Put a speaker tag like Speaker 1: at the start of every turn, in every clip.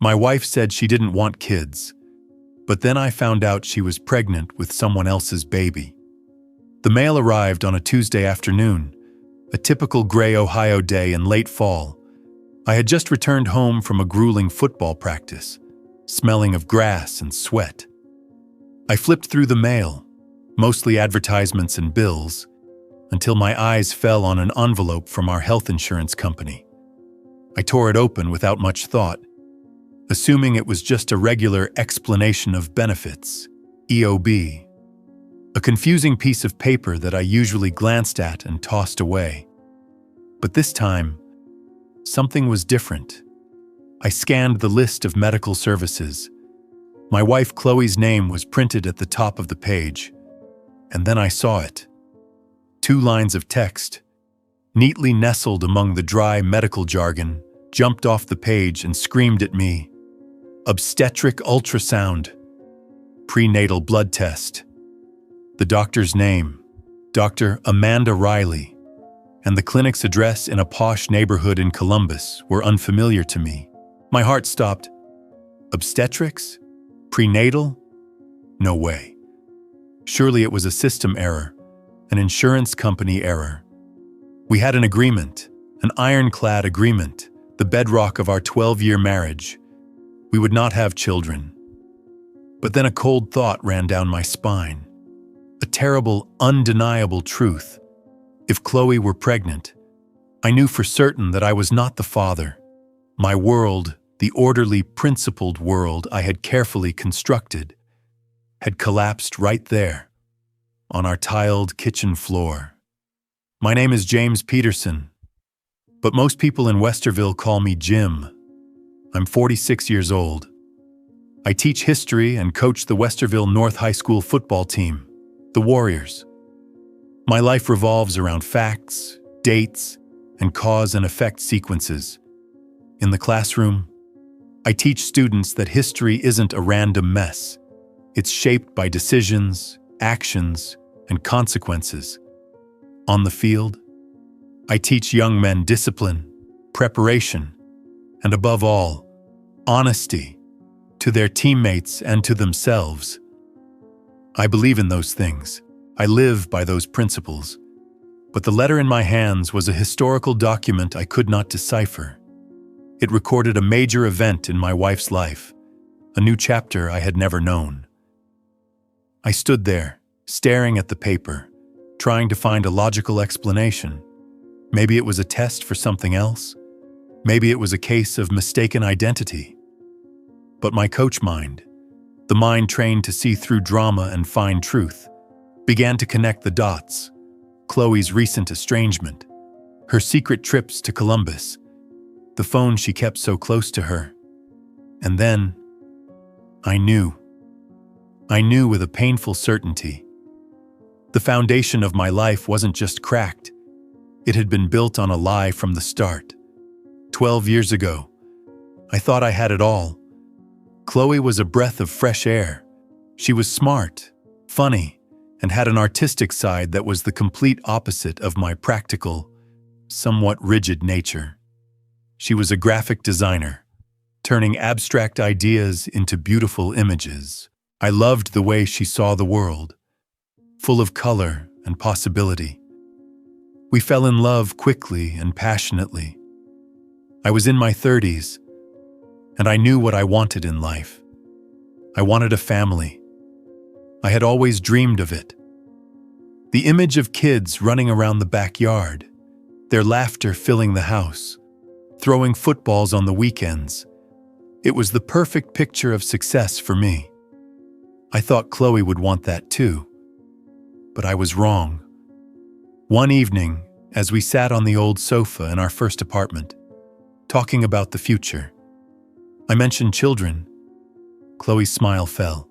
Speaker 1: My wife said she didn't want kids, but then I found out she was pregnant with someone else's baby. The mail arrived on a Tuesday afternoon, a typical gray Ohio day in late fall. I had just returned home from a grueling football practice, smelling of grass and sweat. I flipped through the mail, mostly advertisements and bills, until my eyes fell on an envelope from our health insurance company. I tore it open without much thought, assuming it was just a regular explanation of benefits, EOB, a confusing piece of paper that I usually glanced at and tossed away. But this time, something was different. I scanned the list of medical services. My wife Chloe's name was printed at the top of the page, and then I saw it. 2 lines of text, neatly nestled among the dry medical jargon, jumped off the page and screamed at me. Obstetric ultrasound. Prenatal blood test. The doctor's name, Dr. Amanda Riley, and the clinic's address in a posh neighborhood in Columbus were unfamiliar to me. My heart stopped. Obstetrics? Prenatal? No way. Surely it was a system error, an insurance company error. We had an agreement, an ironclad agreement, the bedrock of our 12-year marriage. We would not have children. But then a cold thought ran down my spine. A terrible, undeniable truth. If Chloe were pregnant, I knew for certain that I was not the father. My world, the orderly, principled world I had carefully constructed, had collapsed right there, on our tiled kitchen floor. My name is James Peterson, but most people in Westerville call me Jim. I'm 46 years old. I teach history and coach the Westerville North High School football team, the Warriors. My life revolves around facts, dates, and cause and effect sequences. In the classroom, I teach students that history isn't a random mess. It's shaped by decisions, actions, and consequences. On the field, I teach young men discipline, preparation, and above all, honesty to their teammates and to themselves. I believe in those things. I live by those principles. But the letter in my hands was a historical document I could not decipher. It recorded a major event in my wife's life, a new chapter I had never known. I stood there, staring at the paper, trying to find a logical explanation. Maybe it was a test for something else. Maybe it was a case of mistaken identity. But my coach mind, the mind trained to see through drama and find truth, began to connect the dots. Chloe's recent estrangement, her secret trips to Columbus, the phone she kept so close to her. And then, I knew with a painful certainty. The foundation of my life wasn't just cracked. It had been built on a lie from the start. 12 years ago, I thought I had it all. Chloe was a breath of fresh air. She was smart, funny, and had an artistic side that was the complete opposite of my practical, somewhat rigid nature. She was a graphic designer, turning abstract ideas into beautiful images. I loved the way she saw the world, full of color and possibility. We fell in love quickly and passionately. I was in my 30s, and I knew what I wanted in life. I wanted a family. I had always dreamed of it. The image of kids running around the backyard, their laughter filling the house, throwing footballs on the weekends. It was the perfect picture of success for me. I thought Chloe would want that too. But I was wrong. One evening, as we sat on the old sofa in our first apartment, talking about the future, I mentioned children. Chloe's smile fell.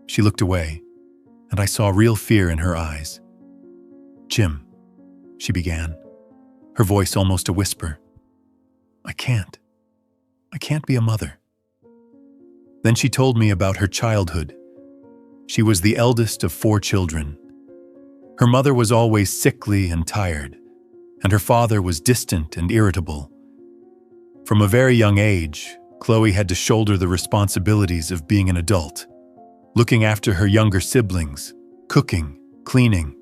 Speaker 1: She looked away, and I saw real fear in her eyes. "Jim," she began, her voice almost a whisper. I can't be a mother." Then she told me about her childhood. She was the eldest of 4 children. Her mother was always sickly and tired, and her father was distant and irritable. From a very young age, Chloe had to shoulder the responsibilities of being an adult, looking after her younger siblings, cooking, cleaning.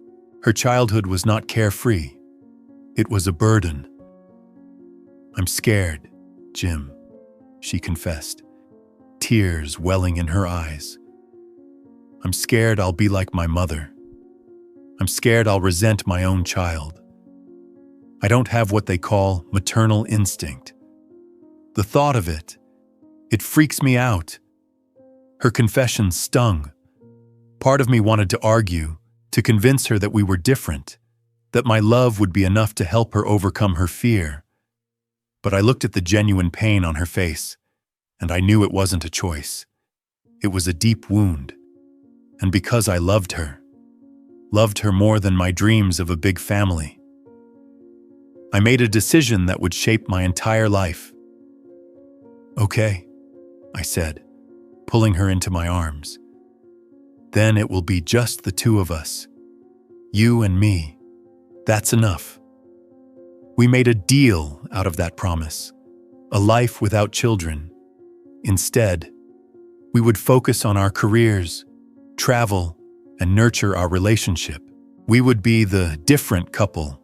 Speaker 1: Her childhood was not carefree. It was a burden. "I'm scared, Jim," she confessed, tears welling in her eyes. "I'm scared I'll be like my mother. I'm scared I'll resent my own child. I don't have what they call maternal instinct. The thought of it freaks me out." Her confession stung. Part of me wanted to argue, to convince her that we were different, that my love would be enough to help her overcome her fear. But I looked at the genuine pain on her face, and I knew it wasn't a choice. It was a deep wound. And because I loved her more than my dreams of a big family, I made a decision that would shape my entire life. "Okay," I said, pulling her into my arms. "Then it will be just the two of us. You and me. That's enough." We made a deal out of that promise, a life without children. Instead, we would focus on our careers, travel, and nurture our relationship. We would be the different couple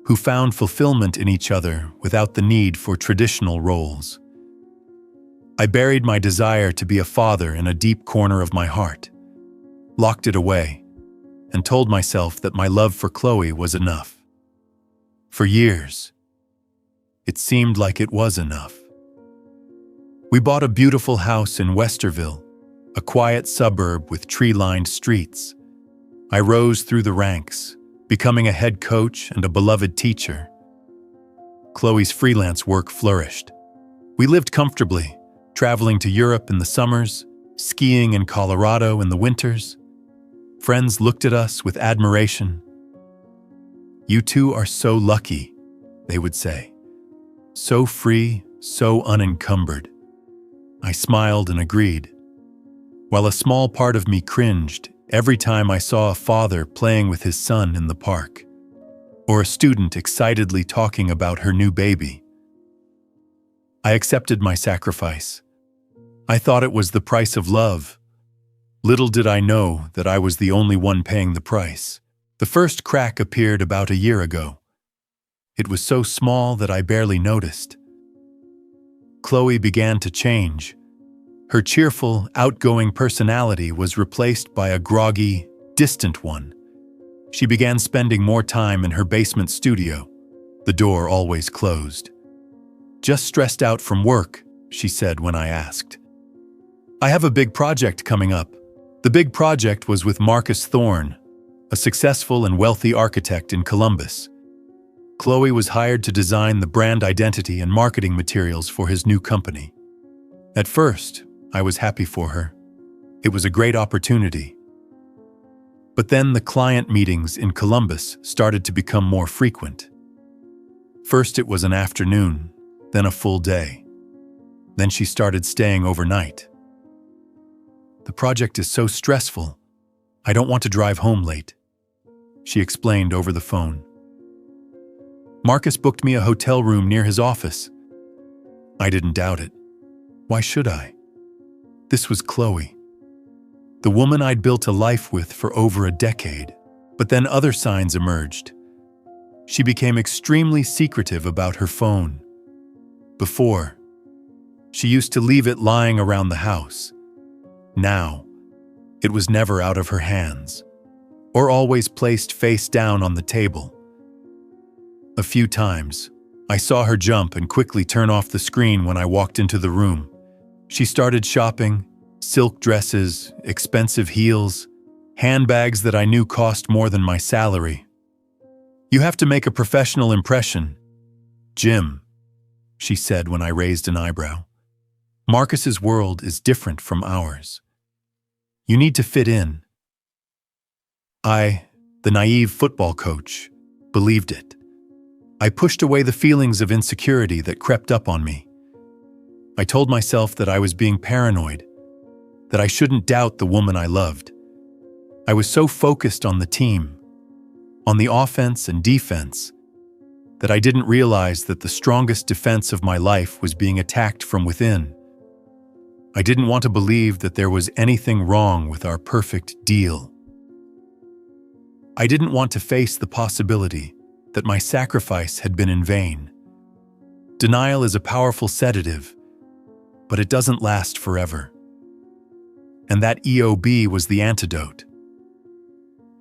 Speaker 1: who found fulfillment in each other without the need for traditional roles. I buried my desire to be a father in a deep corner of my heart, locked it away, and told myself that my love for Chloe was enough. For years, it seemed like it was enough. We bought a beautiful house in Westerville, a quiet suburb with tree-lined streets. I rose through the ranks, becoming a head coach and a beloved teacher. Chloe's freelance work flourished. We lived comfortably, traveling to Europe in the summers, skiing in Colorado in the winters. Friends looked at us with admiration. "You two are so lucky," they would say. "So free, so unencumbered." I smiled and agreed, while a small part of me cringed every time I saw a father playing with his son in the park, or a student excitedly talking about her new baby. I accepted my sacrifice. I thought it was the price of love. Little did I know that I was the only one paying the price. The first crack appeared about a year ago. It was so small that I barely noticed. Chloe began to change. Her cheerful, outgoing personality was replaced by a groggy, distant one. She began spending more time in her basement studio, the door always closed. "Just stressed out from work," she said when I asked. "I have a big project coming up." The big project was with Marcus Thorne, a successful and wealthy architect in Columbus. Chloe was hired to design the brand identity and marketing materials for his new company. At first, I was happy for her. It was a great opportunity. But then the client meetings in Columbus started to become more frequent. First it was an afternoon, then a full day. Then she started staying overnight. "The project is so stressful. I don't want to drive home late," she explained over the phone. "Marcus booked me a hotel room near his office." I didn't doubt it. Why should I? This was Chloe, the woman I'd built a life with for over a decade. But then other signs emerged. She became extremely secretive about her phone. Before, she used to leave it lying around the house. Now, it was never out of her hands, or always placed face down on the table. A few times, I saw her jump and quickly turn off the screen when I walked into the room. She started shopping, silk dresses, expensive heels, handbags that I knew cost more than my salary. "You have to make a professional impression, Jim," she said when I raised an eyebrow. "Marcus's world is different from ours. You need to fit in." I, the naive football coach, believed it. I pushed away the feelings of insecurity that crept up on me. I told myself that I was being paranoid, that I shouldn't doubt the woman I loved. I was so focused on the team, on the offense and defense, that I didn't realize that the strongest defense of my life was being attacked from within. I didn't want to believe that there was anything wrong with our perfect deal. I didn't want to face the possibility that my sacrifice had been in vain. Denial is a powerful sedative, but it doesn't last forever. And that EOB was the antidote.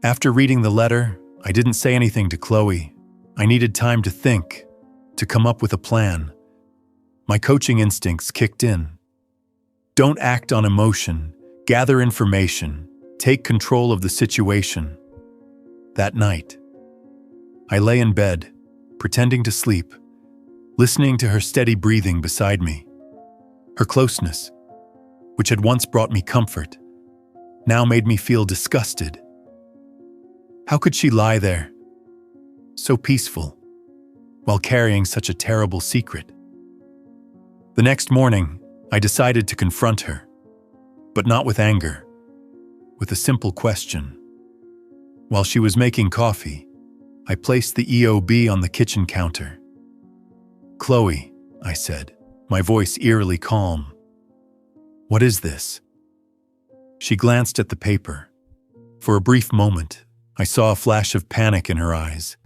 Speaker 1: After reading the letter, I didn't say anything to Chloe. I needed time to think, to come up with a plan. My coaching instincts kicked in. Don't act on emotion, gather information, take control of the situation. That night, I lay in bed, pretending to sleep, listening to her steady breathing beside me. Her closeness, which had once brought me comfort, now made me feel disgusted. How could she lie there, so peaceful, while carrying such a terrible secret? The next morning, I decided to confront her, but not with anger, with a simple question. While she was making coffee, I placed the EOB on the kitchen counter. "Chloe," I said, my voice eerily calm. "What is this?" She glanced at the paper. For a brief moment, I saw a flash of panic in her eyes,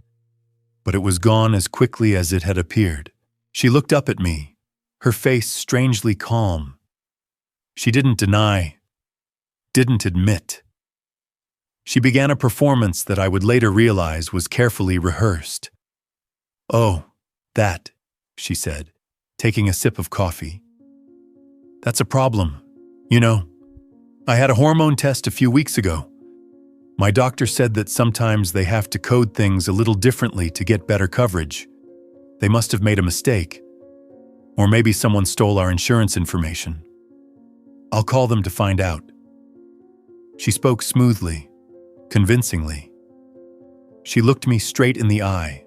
Speaker 1: but it was gone as quickly as it had appeared. She looked up at me, her face strangely calm. She didn't deny, didn't admit. She began a performance that I would later realize was carefully rehearsed. "Oh, that," she said, taking a sip of coffee. "That's a problem. You know, I had a hormone test a few weeks ago. My doctor said that sometimes they have to code things a little differently to get better coverage. They must have made a mistake. Or maybe someone stole our insurance information. I'll call them to find out." She spoke smoothly, convincingly. She looked me straight in the eye,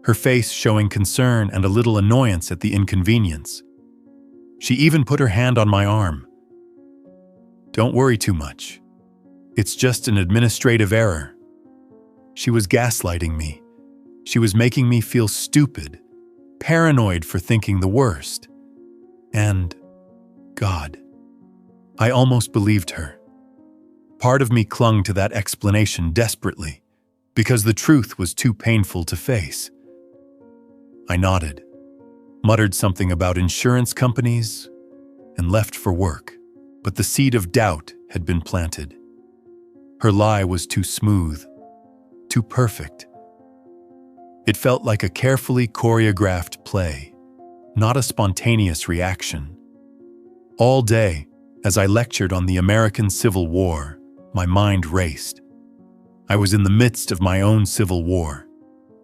Speaker 1: her face showing concern and a little annoyance at the inconvenience. She even put her hand on my arm. "Don't worry too much. It's just an administrative error." She was gaslighting me. She was making me feel stupid, paranoid for thinking the worst. And, God, I almost believed her. Part of me clung to that explanation desperately, because the truth was too painful to face. I nodded, muttered something about insurance companies, and left for work. But the seed of doubt had been planted. Her lie was too smooth, too perfect. It felt like a carefully choreographed play, not a spontaneous reaction. All day, as I lectured on the American Civil War, my mind raced. I was in the midst of my own civil war,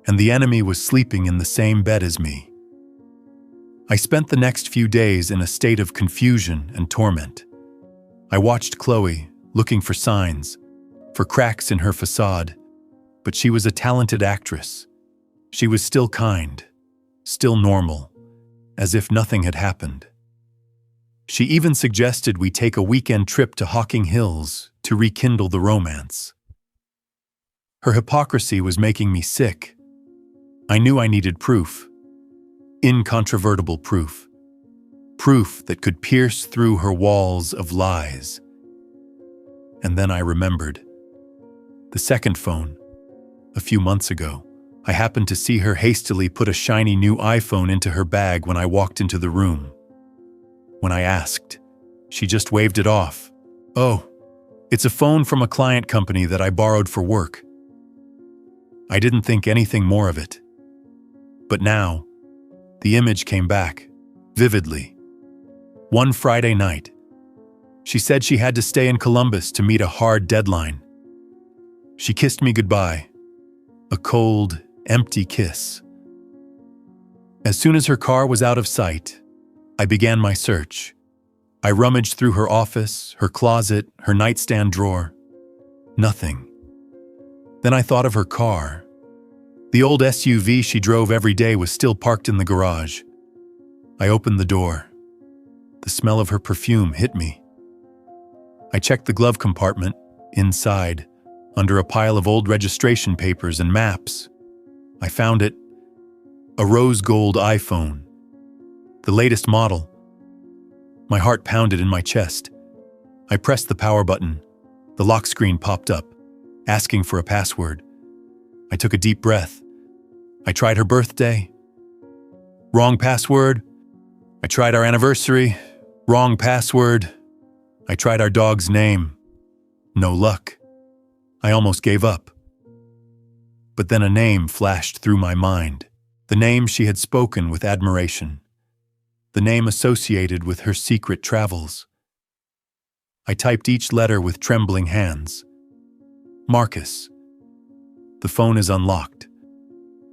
Speaker 1: and the enemy was sleeping in the same bed as me. I spent the next few days in a state of confusion and torment. I watched Chloe, looking for signs, for cracks in her facade, but she was a talented actress. She was still kind, still normal, as if nothing had happened. She even suggested we take a weekend trip to Hocking Hills to rekindle the romance. Her hypocrisy was making me sick. I knew I needed proof, incontrovertible proof, proof that could pierce through her walls of lies. And then I remembered. The second phone, a few months ago, I happened to see her hastily put a shiny new iPhone into her bag when I walked into the room. When I asked, she just waved it off. "Oh, it's a phone from a client company that I borrowed for work." I didn't think anything more of it. But now, the image came back, vividly. One Friday night, she said she had to stay in Columbus to meet a hard deadline. She kissed me goodbye, a cold, empty kiss. As soon as her car was out of sight, I began my search. I rummaged through her office, her closet, her nightstand drawer. Nothing. Then I thought of her car. The old SUV she drove every day was still parked in the garage. I opened the door. The smell of her perfume hit me. I checked the glove compartment, inside, under a pile of old registration papers and maps. I found it. A rose gold iPhone. The latest model. My heart pounded in my chest. I pressed the power button. The lock screen popped up, asking for a password. I took a deep breath. I tried her birthday. Wrong password. I tried our anniversary. Wrong password. I tried our dog's name. No luck. I almost gave up. But then a name flashed through my mind. The name she had spoken with admiration. The name associated with her secret travels. I typed each letter with trembling hands. Marcus. The phone is unlocked.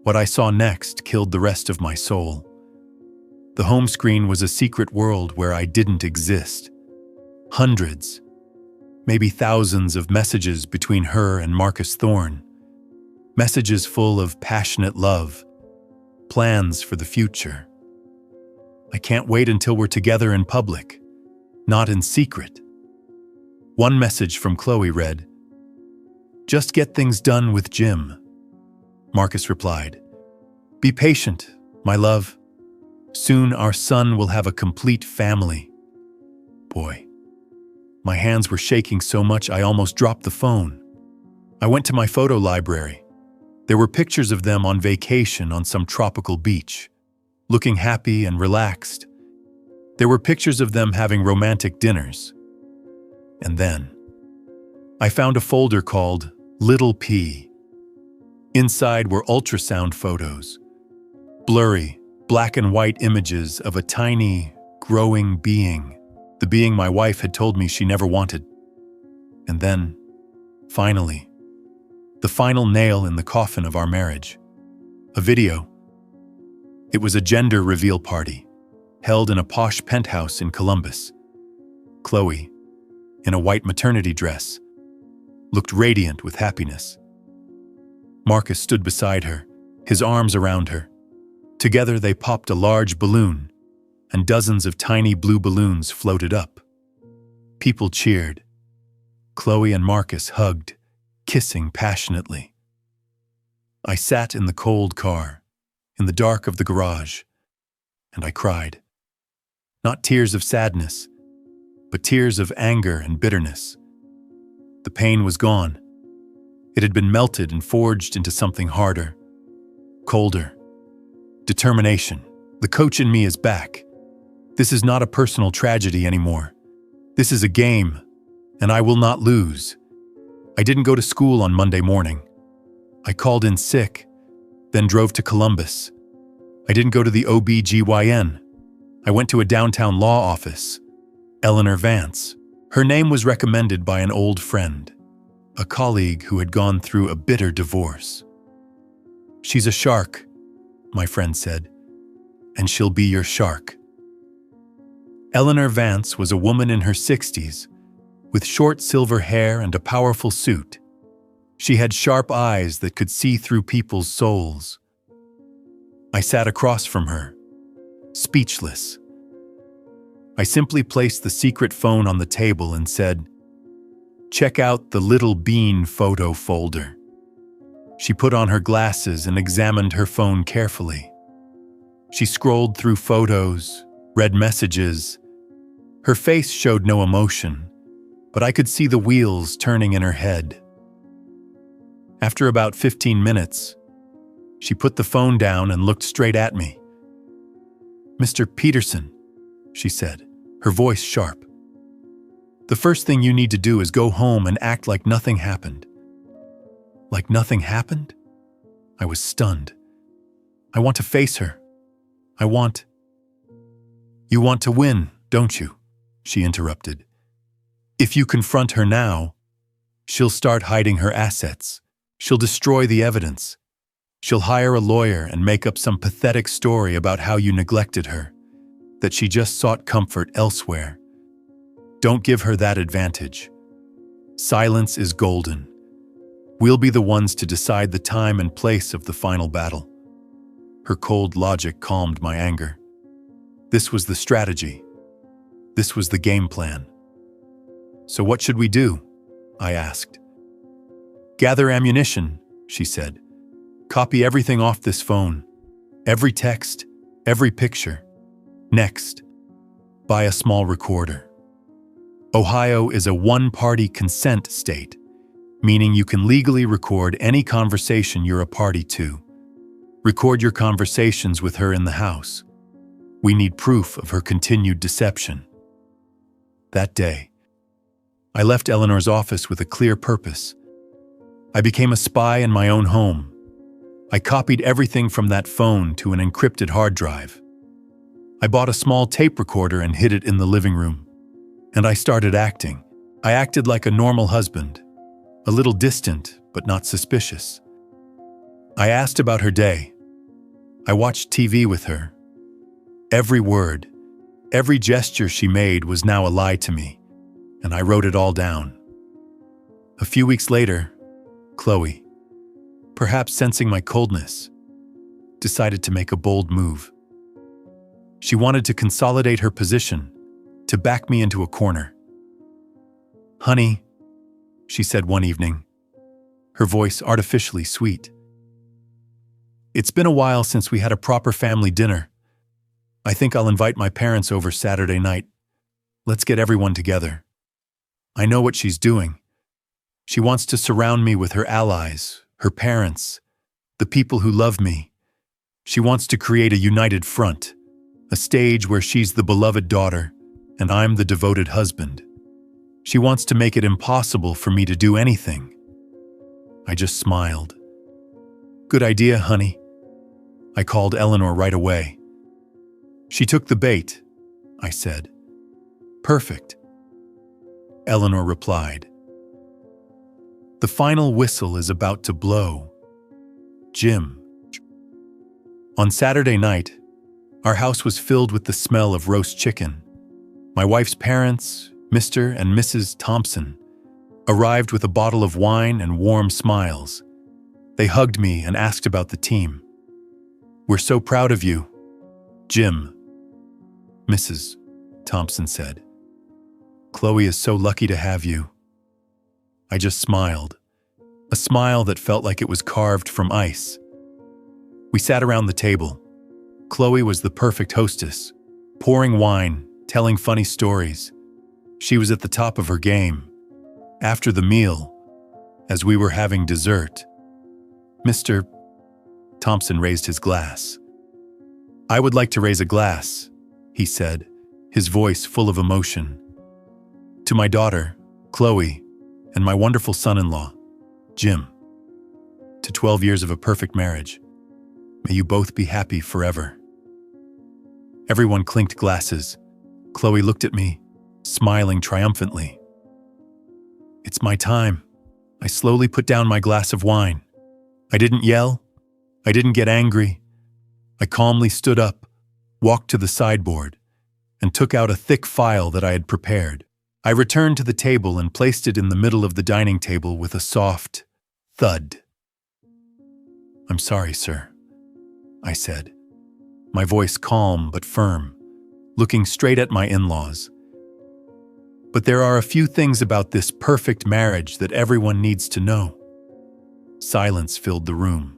Speaker 1: What I saw next killed the rest of my soul. The home screen was a secret world where I didn't exist. Hundreds, maybe thousands of messages between her and Marcus Thorne. Messages full of passionate love, plans for the future. I can't wait until we're together in public, not in secret. One message from Chloe read, "Just get things done with Jim." Marcus replied, "Be patient, my love. Soon our son will have a complete family." Boy, my hands were shaking so much I almost dropped the phone. I went to my photo library. There were pictures of them on vacation on some tropical beach, looking happy and relaxed. There were pictures of them having romantic dinners. And then, I found a folder called Little P. Inside were ultrasound photos, blurry, black and white images of a tiny, growing being, the being my wife had told me she never wanted. And then, finally, the final nail in the coffin of our marriage. A video. It was a gender reveal party, held in a posh penthouse in Columbus. Chloe, in a white maternity dress, looked radiant with happiness. Marcus stood beside her, his arms around her. Together they popped a large balloon, and dozens of tiny blue balloons floated up. People cheered. Chloe and Marcus hugged, kissing passionately. I sat in the cold car, in the dark of the garage, and I cried. Not tears of sadness, but tears of anger and bitterness. The pain was gone. It had been melted and forged into something harder, colder. Determination. The coach in me is back. This is not a personal tragedy anymore. This is a game, and I will not lose. I didn't go to school on Monday morning. I called in sick, then drove to Columbus. I didn't go to the OB/GYN. I went to a downtown law office. Eleanor Vance. Her name was recommended by an old friend, a colleague who had gone through a bitter divorce. "She's a shark," my friend said, "and she'll be your shark." Eleanor Vance was a woman in her 60s, with short silver hair and a powerful suit. She had sharp eyes that could see through people's souls. I sat across from her, speechless. I simply placed the secret phone on the table and said, "Check out the little bean photo folder." She put on her glasses and examined her phone carefully. She scrolled through photos, read messages. Her face showed no emotion, but I could see the wheels turning in her head. After about 15 minutes, she put the phone down and looked straight at me. "Mr. Peterson," she said, her voice sharp. "The first thing you need to do is go home and act like nothing happened." Like nothing happened? I was stunned. I want to face her. You want to win, don't you? She interrupted. If you confront her now, she'll start hiding her assets. She'll destroy the evidence. She'll hire a lawyer and make up some pathetic story about how you neglected her, that she just sought comfort elsewhere. Don't give her that advantage. Silence is golden. We'll be the ones to decide the time and place of the final battle. Her cold logic calmed my anger. This was the strategy. This was the game plan. "So what should we do?" I asked. "Gather ammunition," she said. "Copy everything off this phone. Every text, every picture. Next." Buy a small recorder. Ohio is a one-party consent state, meaning you can legally record any conversation you're a party to. Record your conversations with her in the house. We need proof of her continued deception. That day, I left Eleanor's office with a clear purpose. I became a spy in my own home. I copied everything from that phone to an encrypted hard drive. I bought a small tape recorder and hid it in the living room. And I started acting. I acted like a normal husband, a little distant but not suspicious. I asked about her day. I watched TV with her. Every word, every gesture she made was now a lie to me, and I wrote it all down. A few weeks later, Chloe, perhaps sensing my coldness, decided to make a bold move. She wanted to consolidate her position, to back me into a corner. "Honey," she said one evening, her voice artificially sweet. "It's been a while since we had a proper family dinner. I think I'll invite my parents over Saturday night. Let's get everyone together. I know what she's doing. She wants to surround me with her allies, her parents, the people who love me. She wants to create a united front, a stage where she's the beloved daughter and I'm the devoted husband. She wants to make it impossible for me to do anything." I just smiled. "Good idea, honey." I called Eleanor right away. "She took the bait," I said. "Perfect," Eleanor replied. The final whistle is about to blow. Jim. On Saturday night, our house was filled with the smell of roast chicken. My wife's parents, Mr. and Mrs. Thompson, arrived with a bottle of wine and warm smiles. They hugged me and asked about the team. "We're so proud of you, Jim," Mrs. Thompson said. "Chloe is so lucky to have you." I just smiled, a smile that felt like it was carved from ice. We sat around the table. Chloe was the perfect hostess, pouring wine, telling funny stories. She was at the top of her game. After the meal, as we were having dessert, Mr. Thompson raised his glass. "I would like to raise a glass," he said, his voice full of emotion. "To my daughter, Chloe, and my wonderful son-in-law, Jim. To 12 years of a perfect marriage. May you both be happy forever." Everyone clinked glasses. Chloe looked at me, smiling triumphantly. "It's my time." I slowly put down my glass of wine. I didn't yell. I didn't get angry. I calmly stood up, walked to the sideboard, and took out a thick file that I had prepared. I returned to the table and placed it in the middle of the dining table with a soft thud. "I'm sorry, sir," I said, my voice calm but firm, looking straight at my in-laws. "But there are a few things about this perfect marriage that everyone needs to know." Silence filled the room.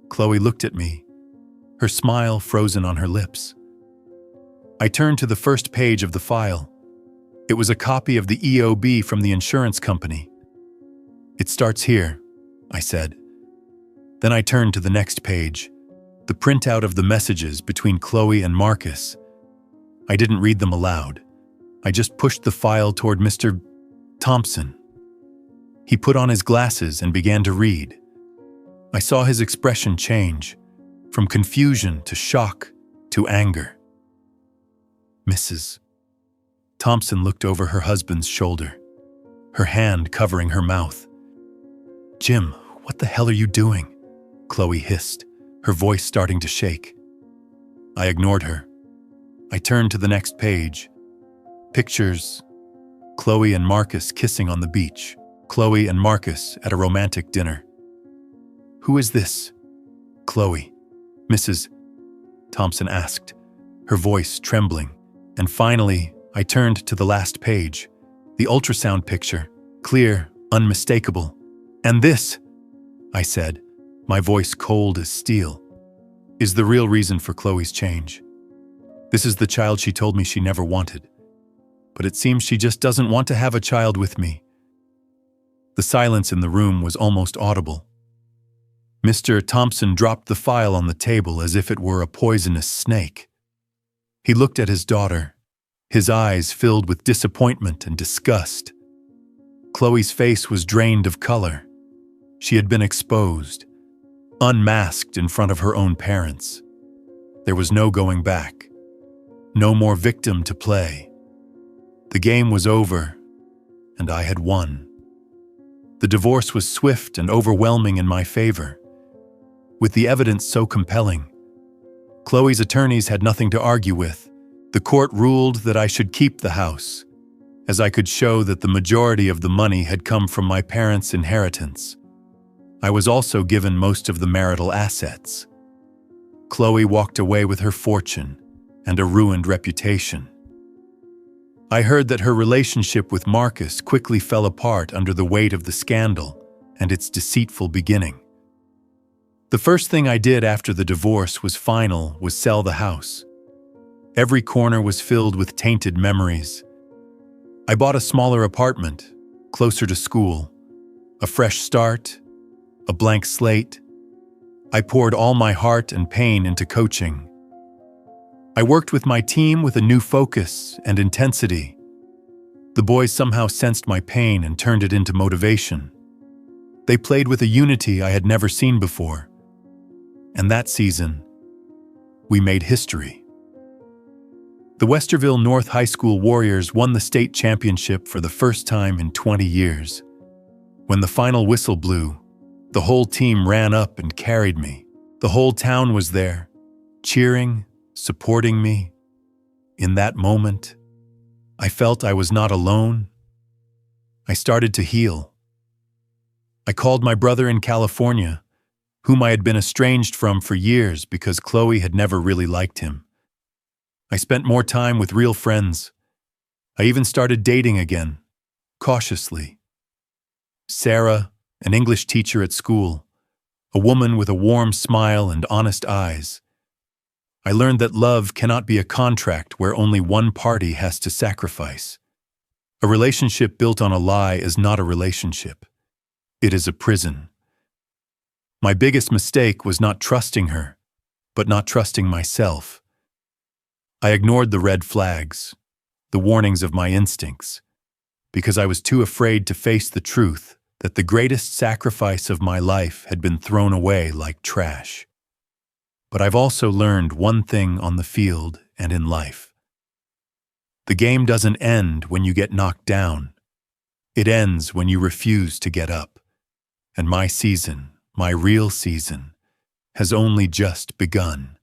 Speaker 1: Chloe looked at me, her smile frozen on her lips. I turned to the first page of the file. It was a copy of the EOB from the insurance company. "It starts here," I said. Then I turned to the next page, the printout of the messages between Chloe and Marcus. I didn't read them aloud. I just pushed the file toward Mr. Thompson. He put on his glasses and began to read. I saw his expression change, from confusion to shock to anger. Mrs. Thompson looked over her husband's shoulder, her hand covering her mouth. "Jim, what the hell are you doing?" Chloe hissed, her voice starting to shake. I ignored her. I turned to the next page. Pictures. Chloe and Marcus kissing on the beach. Chloe and Marcus at a romantic dinner. "Who is this?" "Chloe," Mrs. Thompson asked, her voice trembling. And finally, I turned to the last page, the ultrasound picture, clear, unmistakable. "And this," I said, my voice cold as steel, "is the real reason for Chloe's change. This is the child she told me she never wanted. But it seems she just doesn't want to have a child with me. The silence in the room was almost audible. Mr. Thompson dropped the file on the table as if it were a poisonous snake. He looked at his daughter, his eyes filled with disappointment and disgust. Chloe's face was drained of color. She had been exposed, unmasked in front of her own parents. There was no going back, no more victim to play. The game was over, and I had won. The divorce was swift and overwhelming in my favor. With the evidence so compelling, Chloe's attorneys had nothing to argue with. The court ruled that I should keep the house, as I could show that the majority of the money had come from my parents' inheritance. I was also given most of the marital assets. Chloe walked away with her fortune and a ruined reputation. I heard that her relationship with Marcus quickly fell apart under the weight of the scandal and its deceitful beginning. The first thing I did after the divorce was sell the house. Every corner was filled with tainted memories. I bought a smaller apartment, closer to school, a fresh start, a blank slate. I poured all my heart and pain into coaching. I worked with my team with a new focus and intensity. The boys somehow sensed my pain and turned it into motivation. They played with a unity I had never seen before. And that season, we made history. The Westerville North High School Warriors won the state championship for the first time in 20 years. When the final whistle blew, the whole team ran up and carried me. The whole town was there, cheering, supporting me. In that moment, I felt I was not alone. I started to heal. I called my brother in California, whom I had been estranged from for years because Chloe had never really liked him. I spent more time with real friends. I even started dating again, cautiously. Sarah, an English teacher at school, a woman with a warm smile and honest eyes. I learned that love cannot be a contract where only one party has to sacrifice. A relationship built on a lie is not a relationship. It is a prison. My biggest mistake was not trusting her, but not trusting myself. I ignored the red flags, the warnings of my instincts, because I was too afraid to face the truth that the greatest sacrifice of my life had been thrown away like trash. But I've also learned one thing on the field and in life. The game doesn't end when you get knocked down. It ends when you refuse to get up. And my season, my real season, has only just begun.